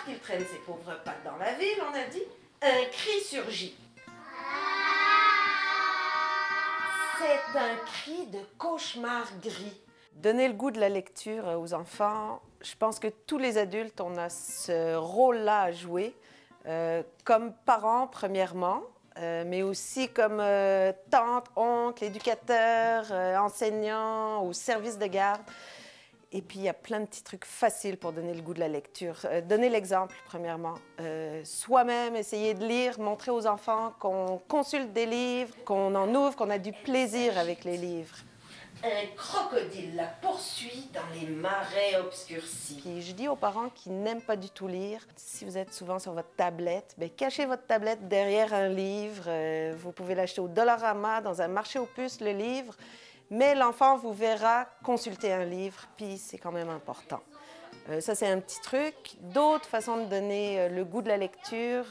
qu'il traîne ses pauvres pattes dans la ville, on a dit, un cri surgit. C'est un cri de cauchemar gris. Donner le goût de la lecture aux enfants, je pense que tous les adultes, on a ce rôle-là à jouer, comme parents, premièrement, mais aussi comme tante, oncle, éducateur, enseignant ou service de garde. Et puis, il y a plein de petits trucs faciles pour donner le goût de la lecture. Donner l'exemple, premièrement. Soi-même, essayer de lire, montrer aux enfants qu'on consulte des livres, qu'on en ouvre, qu'on a du plaisir avec les livres. Un crocodile la poursuit dans les marais obscurcis. Puis je dis aux parents qui n'aiment pas du tout lire, si vous êtes souvent sur votre tablette, bien, cachez votre tablette derrière un livre. Vous pouvez l'acheter au Dollarama, dans un marché aux puces, le livre. Mais l'enfant vous verra consulter un livre, puis c'est quand même important. Ça, c'est un petit truc. D'autres façons de donner le goût de la lecture,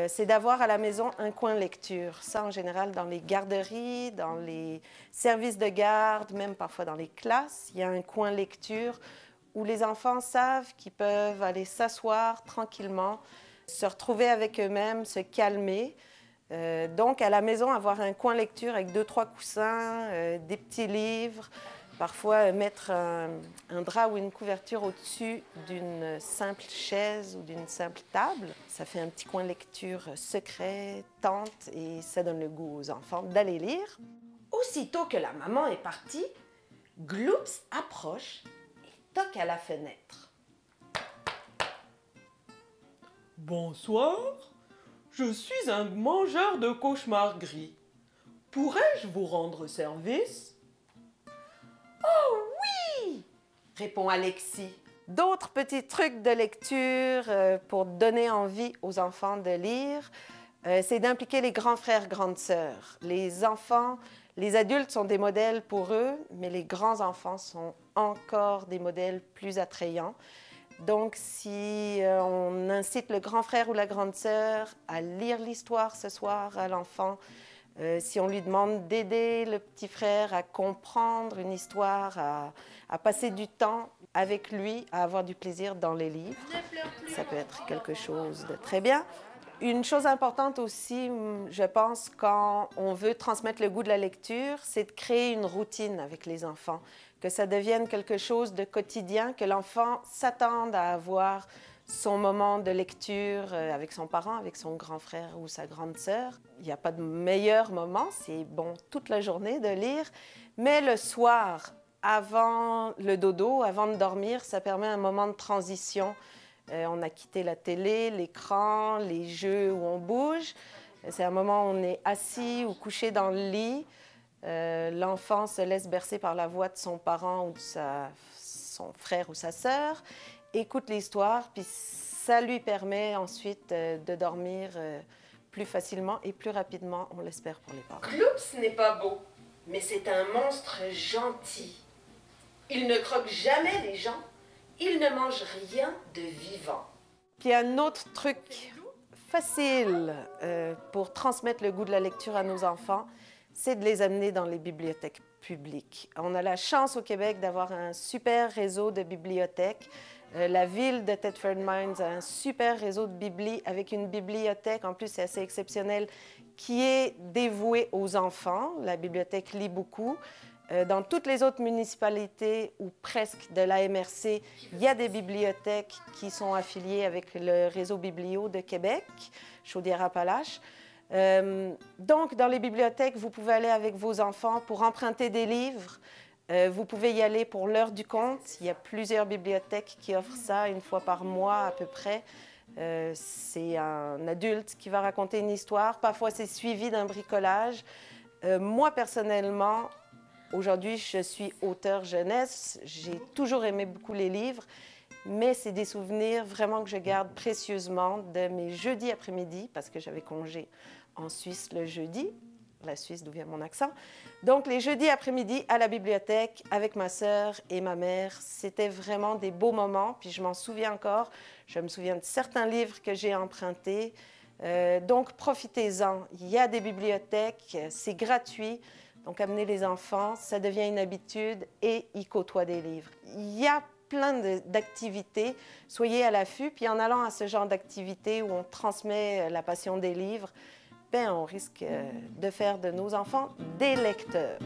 c'est d'avoir à la maison un coin lecture. Ça, en général, dans les garderies, dans les services de garde, même parfois dans les classes, il y a un coin lecture où les enfants savent qu'ils peuvent aller s'asseoir tranquillement, se retrouver avec eux-mêmes, se calmer. Donc, à la maison, avoir un coin lecture avec 2-3 coussins, des petits livres, parfois mettre un drap ou une couverture au-dessus d'une simple chaise ou d'une simple table. Ça fait un petit coin lecture secret, tente, et ça donne le goût aux enfants d'aller lire. Aussitôt que la maman est partie, Gloops approche et toque à la fenêtre. Bonsoir, je suis un mangeur de cauchemars gris. Pourrais-je vous rendre service? Oh oui! Répond Alexis. D'autres petits trucs de lecture pour donner envie aux enfants de lire, c'est d'impliquer les grands frères, grandes sœurs. Les enfants, les adultes sont des modèles pour eux, mais les grands-enfants sont encore des modèles plus attrayants. Donc, si on incite le grand frère ou la grande sœur à lire l'histoire ce soir à l'enfant, si on lui demande d'aider le petit frère à comprendre une histoire, à passer du temps avec lui, à avoir du plaisir dans les livres, ça peut être quelque chose de très bien. Une chose importante aussi, je pense, quand on veut transmettre le goût de la lecture, c'est de créer une routine avec les enfants, que ça devienne quelque chose de quotidien, que l'enfant s'attende à avoir son moment de lecture avec son parent, avec son grand frère ou sa grande sœur. Il n'y a pas de meilleur moment, c'est bon toute la journée de lire, mais le soir, avant le dodo, avant de dormir, ça permet un moment de transition. On a quitté la télé, l'écran, les jeux où on bouge. C'est un moment où on est assis ou couché dans le lit. L'enfant se laisse bercer par la voix de son parent ou de son frère ou sa sœur, écoute l'histoire, puis ça lui permet ensuite de dormir plus facilement et plus rapidement, on l'espère pour les parents. Gloops n'est pas beau, mais c'est un monstre gentil. Il ne croque jamais les gens. Il ne mange rien de vivant. Puis un autre truc facile pour transmettre le goût de la lecture à nos enfants, c'est de les amener dans les bibliothèques publiques. On a la chance au Québec d'avoir un super réseau de bibliothèques. La ville de Thetford Mines a un super réseau de bibli avec une bibliothèque, en plus c'est assez exceptionnel, qui est dévouée aux enfants. La bibliothèque lit beaucoup. Dans toutes les autres municipalités ou presque de la MRC, il y a des bibliothèques qui sont affiliées avec le réseau Biblio de Québec, Chaudière-Appalaches. Donc, dans les bibliothèques, vous pouvez aller avec vos enfants pour emprunter des livres. Vous pouvez y aller pour l'heure du conte. Il y a plusieurs bibliothèques qui offrent ça une fois par mois à peu près. C'est un adulte qui va raconter une histoire. Parfois, c'est suivi d'un bricolage. Moi, personnellement, aujourd'hui, je suis auteure jeunesse. J'ai toujours aimé beaucoup les livres, mais c'est des souvenirs vraiment que je garde précieusement de mes jeudis après-midi, parce que j'avais congé en Suisse le jeudi, la Suisse d'où vient mon accent. Donc, les jeudis après-midi à la bibliothèque avec ma sœur et ma mère, c'était vraiment des beaux moments, puis je m'en souviens encore. Je me souviens de certains livres que j'ai empruntés. Donc, profitez-en. Il y a des bibliothèques, c'est gratuit. Donc, amenez les enfants, ça devient une habitude et ils côtoient des livres. Il y a d'activités. Soyez à l'affût, puis en allant à ce genre d'activités où on transmet la passion des livres, ben, on risque de faire de nos enfants des lecteurs.